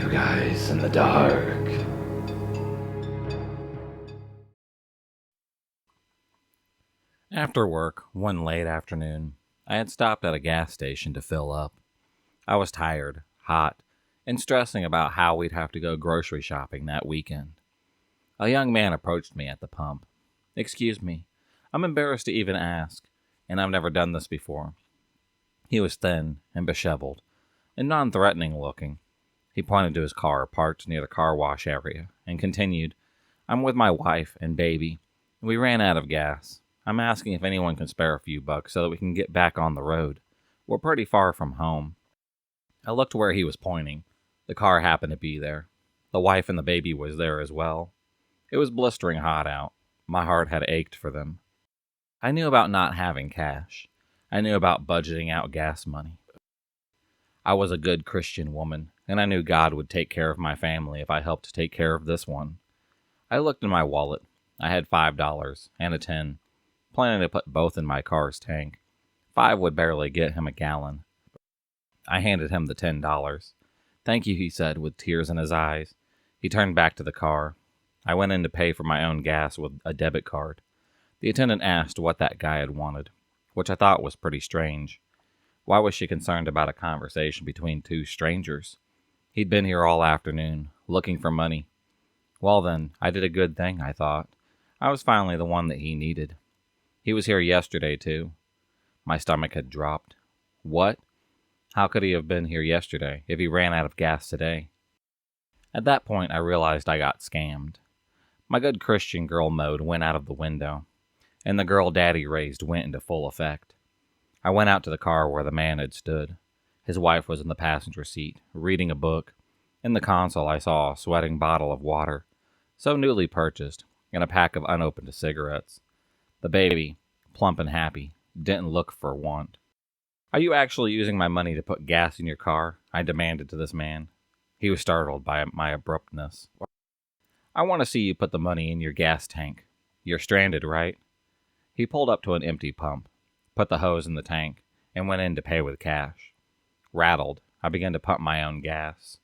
Two guys in the dark. After work, one late afternoon, I had stopped at a gas station to fill up. I was tired, hot, and stressing about how we'd have to go grocery shopping that weekend. A young man approached me at the pump. "Excuse me, I'm embarrassed to even ask, and I've never done this before." He was thin and disheveled, and non-threatening looking. He pointed to his car parked near the car wash area and continued, "I'm with my wife and baby. We ran out of gas. I'm asking if anyone can spare a few bucks so that we can get back on the road. We're pretty far from home." I looked where he was pointing. The car happened to be there. The wife and the baby was there as well. It was blistering hot out. My heart had ached for them. I knew about not having cash. I knew about budgeting out gas money. I was a good Christian woman, and I knew God would take care of my family if I helped take care of this one. I looked in my wallet. I had $5 and a 10, planning to put both in my car's tank. 5 would barely get him a gallon. I handed him the $10. "Thank you," he said with tears in his eyes. He turned back to the car. I went in to pay for my own gas with a debit card. The attendant asked what that guy had wanted, which I thought was pretty strange. Why was she concerned about a conversation between two strangers? He'd been here all afternoon, looking for money. Well then, I did a good thing, I thought. I was finally the one that he needed. He was here yesterday, too. My stomach had dropped. What? How could he have been here yesterday if he ran out of gas today? At that point, I realized I got scammed. My good Christian girl mode went out of the window, and the girl Daddy raised went into full effect. I went out to the car where the man had stood. His wife was in the passenger seat, reading a book. In the console, I saw a sweating bottle of water, so newly purchased, and a pack of unopened cigarettes. The baby, plump and happy, didn't look for want. "Are you actually using my money to put gas in your car?" I demanded to this man. He was startled by my abruptness. "I want to see you put the money in your gas tank. You're stranded, right?" He pulled up to an empty pump, put the hose in the tank, and went in to pay with cash. Rattled, I began to pump my own gas.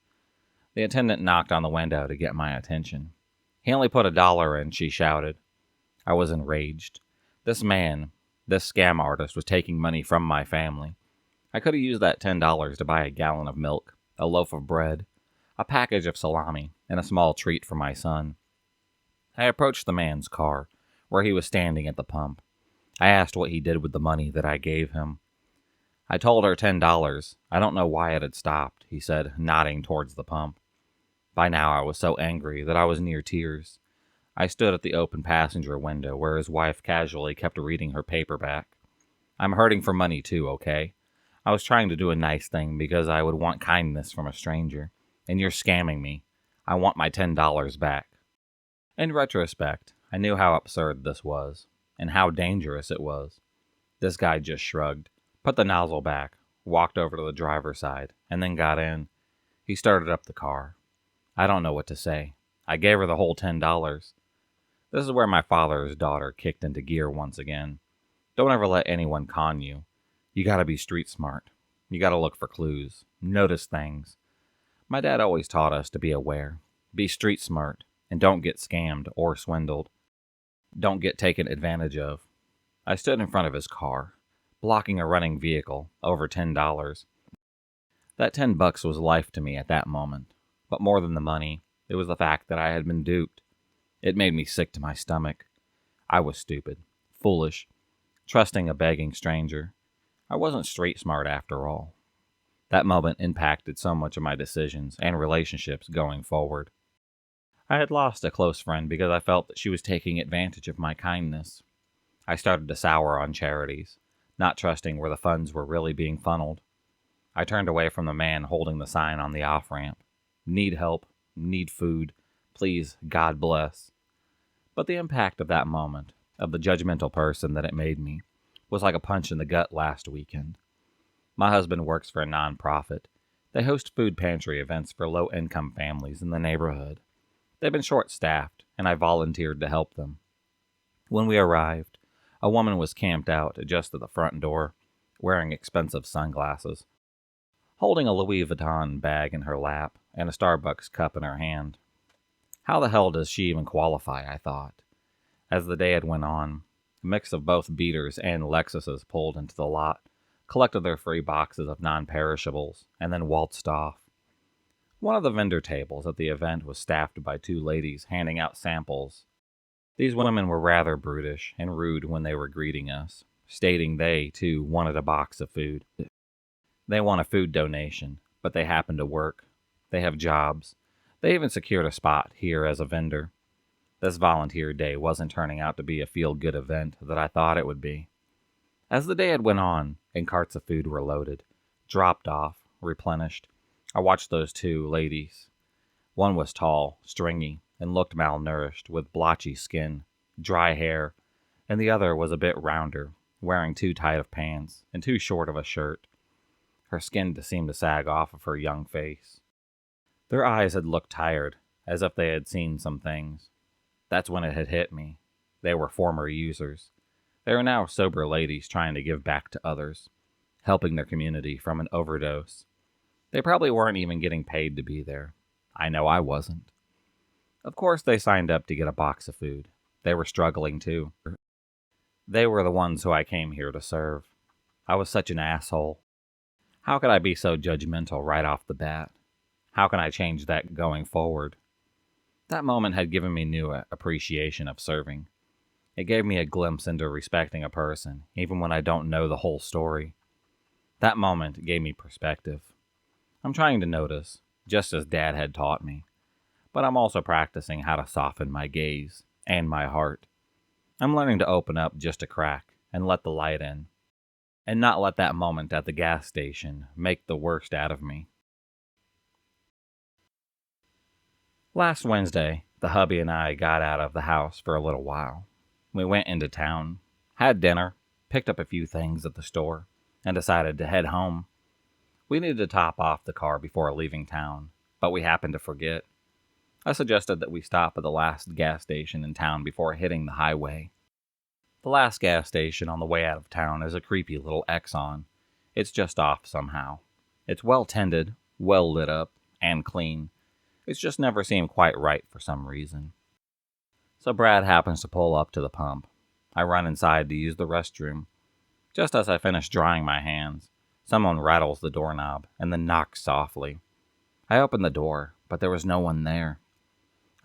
The attendant knocked on the window to get my attention. "He only put $1 in," she shouted. I was enraged. This man, this scam artist, was taking money from my family. I could have used that $10 to buy a gallon of milk, a loaf of bread, a package of salami, and a small treat for my son. I approached the man's car, where he was standing at the pump. I asked what he did with the money that I gave him. I told her $10. I don't know why it had stopped, he said, nodding towards the pump. By now I was so angry that I was near tears. I stood at the open passenger window where his wife casually kept reading her paperback. "I'm hurting for money too, okay? I was trying to do a nice thing because I would want kindness from a stranger, and you're scamming me. I want my $10 back." In retrospect, I knew how absurd this was, and how dangerous it was. This guy just shrugged, put the nozzle back, walked over to the driver's side, and then got in. He started up the car. I don't know what to say. I gave her the whole $10. This is where my father's daughter kicked into gear once again. Don't ever let anyone con you. You gotta be street smart. You gotta look for clues. Notice things. My dad always taught us to be aware. Be street smart, and don't get scammed or swindled. Don't get taken advantage of. I stood in front of his car, blocking a running vehicle, over $10. That $10 was life to me at that moment. But more than the money, it was the fact that I had been duped. It made me sick to my stomach. I was stupid, foolish, trusting a begging stranger. I wasn't street smart after all. That moment impacted so much of my decisions and relationships going forward. I had lost a close friend because I felt that she was taking advantage of my kindness. I started to sour on charities, not trusting where the funds were really being funneled. I turned away from the man holding the sign on the off-ramp. "Need help, need food, please, God bless." But the impact of that moment, of the judgmental person that it made me, was like a punch in the gut last weekend. My husband works for a nonprofit. They host food pantry events for low-income families in the neighborhood. They've been short-staffed, and I volunteered to help them. When we arrived, a woman was camped out just at the front door, wearing expensive sunglasses. holding a Louis Vuitton bag in her lap and a Starbucks cup in her hand. How the hell does she even qualify, I thought. As the day had went on, a mix of both beaters and Lexuses pulled into the lot, collected their free boxes of non-perishables, and then waltzed off. One of the vendor tables at the event was staffed by two ladies handing out samples. These women were rather brutish and rude when they were greeting us, stating they, too, wanted a box of food. They want a food donation, but they happen to work. They have jobs. They even secured a spot here as a vendor. This volunteer day wasn't turning out to be a feel-good event that I thought it would be. As the day had went on, and carts of food were loaded, dropped off, replenished, I watched those two ladies. One was tall, stringy, and looked malnourished, with blotchy skin, dry hair, and the other was a bit rounder, wearing too tight of pants and too short of a shirt. Her skin seemed to sag off of her young face. Their eyes had looked tired, as if they had seen some things. That's when it had hit me. They were former users. They were now sober ladies trying to give back to others, helping their community from an overdose. They probably weren't even getting paid to be there. I know I wasn't. Of course they signed up to get a box of food. They were struggling too. They were the ones who I came here to serve. I was such an asshole. How could I be so judgmental right off the bat? How can I change that going forward? That moment had given me new appreciation of serving. It gave me a glimpse into respecting a person, even when I don't know the whole story. That moment gave me perspective. I'm trying to notice, just as Dad had taught me, but I'm also practicing how to soften my gaze and my heart. I'm learning to open up just a crack and let the light in, and not let that moment at the gas station make the worst out of me. Last Wednesday, the hubby and I got out of the house for a little while. We went into town, had dinner, picked up a few things at the store, and decided to head home. We needed to top off the car before leaving town, but we happened to forget. I suggested that we stop at the last gas station in town before hitting the highway. The last gas station on the way out of town is a creepy little Exxon. It's just off somehow. It's well tended, well lit up, and clean. It's just never seemed quite right for some reason. So Brad happens to pull up to the pump. I run inside to use the restroom. Just as I finish drying my hands, someone rattles the doorknob and then knocks softly. I open the door, but there was no one there.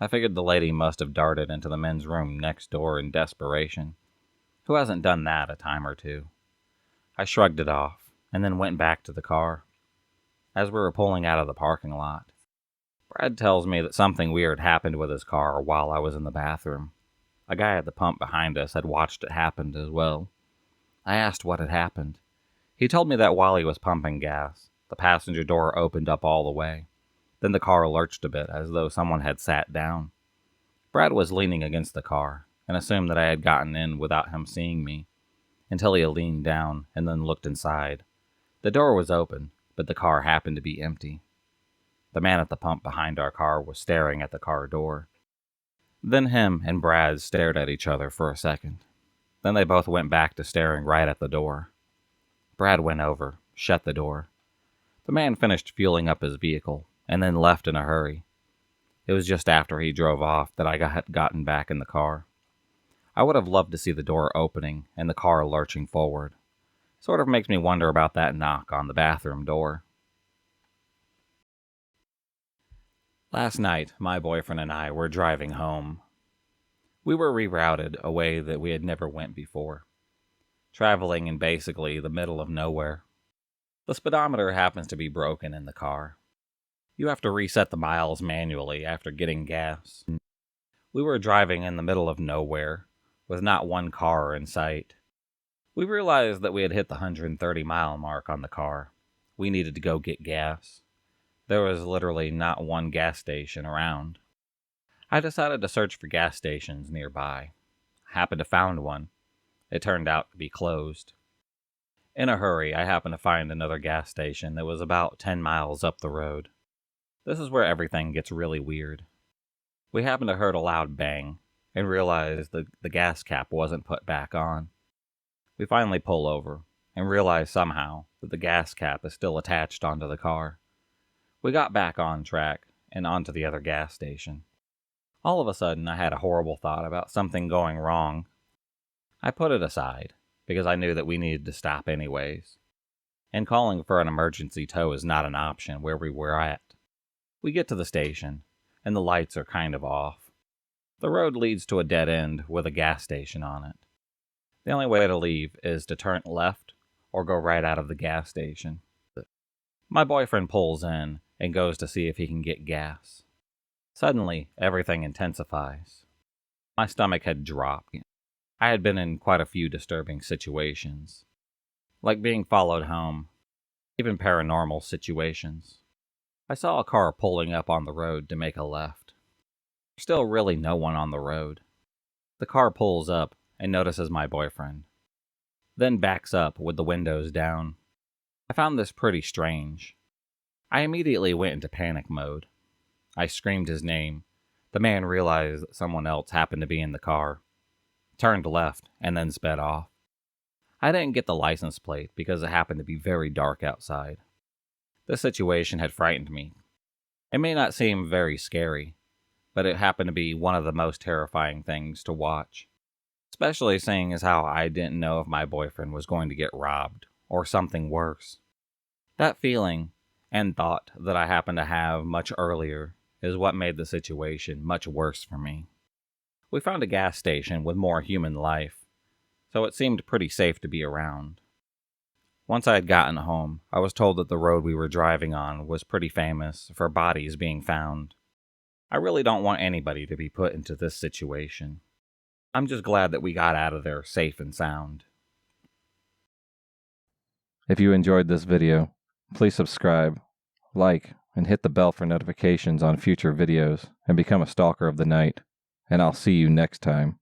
I figured the lady must have darted into the men's room next door in desperation. Who hasn't done that a time or two? I shrugged it off and then went back to the car. As we were pulling out of the parking lot, Brad tells me that something weird happened with his car while I was in the bathroom. A guy at the pump behind us had watched it happen as well. I asked what had happened. He told me that while he was pumping gas, the passenger door opened up all the way. Then the car lurched a bit as though someone had sat down. Brad was leaning against the car and assumed that I had gotten in without him seeing me, until he leaned down and then looked inside. The door was open, but the car happened to be empty. The man at the pump behind our car was staring at the car door. Then him and Brad stared at each other for a second. Then they both went back to staring right at the door. Brad went over, shut the door. The man finished fueling up his vehicle, and then left in a hurry. It was just after he drove off that I had gotten back in the car. I would have loved to see the door opening and the car lurching forward. Sort of makes me wonder about that knock on the bathroom door. Last night, my boyfriend and I were driving home. We were rerouted a way that we had never went before, traveling in basically the middle of nowhere. The speedometer happens to be broken in the car. You have to reset the miles manually after getting gas. We were driving in the middle of nowhere, with not one car in sight. We realized that we had hit the 130-mile mark on the car. We needed to go get gas. There was literally not one gas station around. I decided to search for gas stations nearby. I happened to find one. It turned out to be closed. In a hurry, I happened to find another gas station that was about 10 miles up the road. This is where everything gets really weird. We happened to hear a loud bang and realized that the gas cap wasn't put back on. We finally pull over, and realize somehow that the gas cap is still attached onto the car. We got back on track and onto the other gas station. All of a sudden, I had a horrible thought about something going wrong. I put it aside, because I knew that we needed to stop anyways, and calling for an emergency tow is not an option where we were at. We get to the station, and the lights are kind of off. The road leads to a dead end with a gas station on it. The only way to leave is to turn left or go right out of the gas station. My boyfriend pulls in and goes to see if he can get gas. Suddenly, everything intensifies. My stomach had dropped. I had been in quite a few disturbing situations, like being followed home, even paranormal situations. I saw a car pulling up on the road to make a left. There's still really no one on the road. The car pulls up and notices my boyfriend, then backs up with the windows down. I found this pretty strange. I immediately went into panic mode. I screamed his name. The man realized that someone else happened to be in the car, turned left, and then sped off. I didn't get the license plate because it happened to be very dark outside. This situation had frightened me. It may not seem very scary, but it happened to be one of the most terrifying things to watch, especially seeing as how I didn't know if my boyfriend was going to get robbed or something worse. That feeling and thought that I happened to have much earlier is what made the situation much worse for me. We found a gas station with more human life, so it seemed pretty safe to be around. Once I had gotten home, I was told that the road we were driving on was pretty famous for bodies being found. I really don't want anybody to be put into this situation. I'm just glad that we got out of there safe and sound. If you enjoyed this video, please subscribe, like, and hit the bell for notifications on future videos, and become a stalker of the night. And I'll see you next time.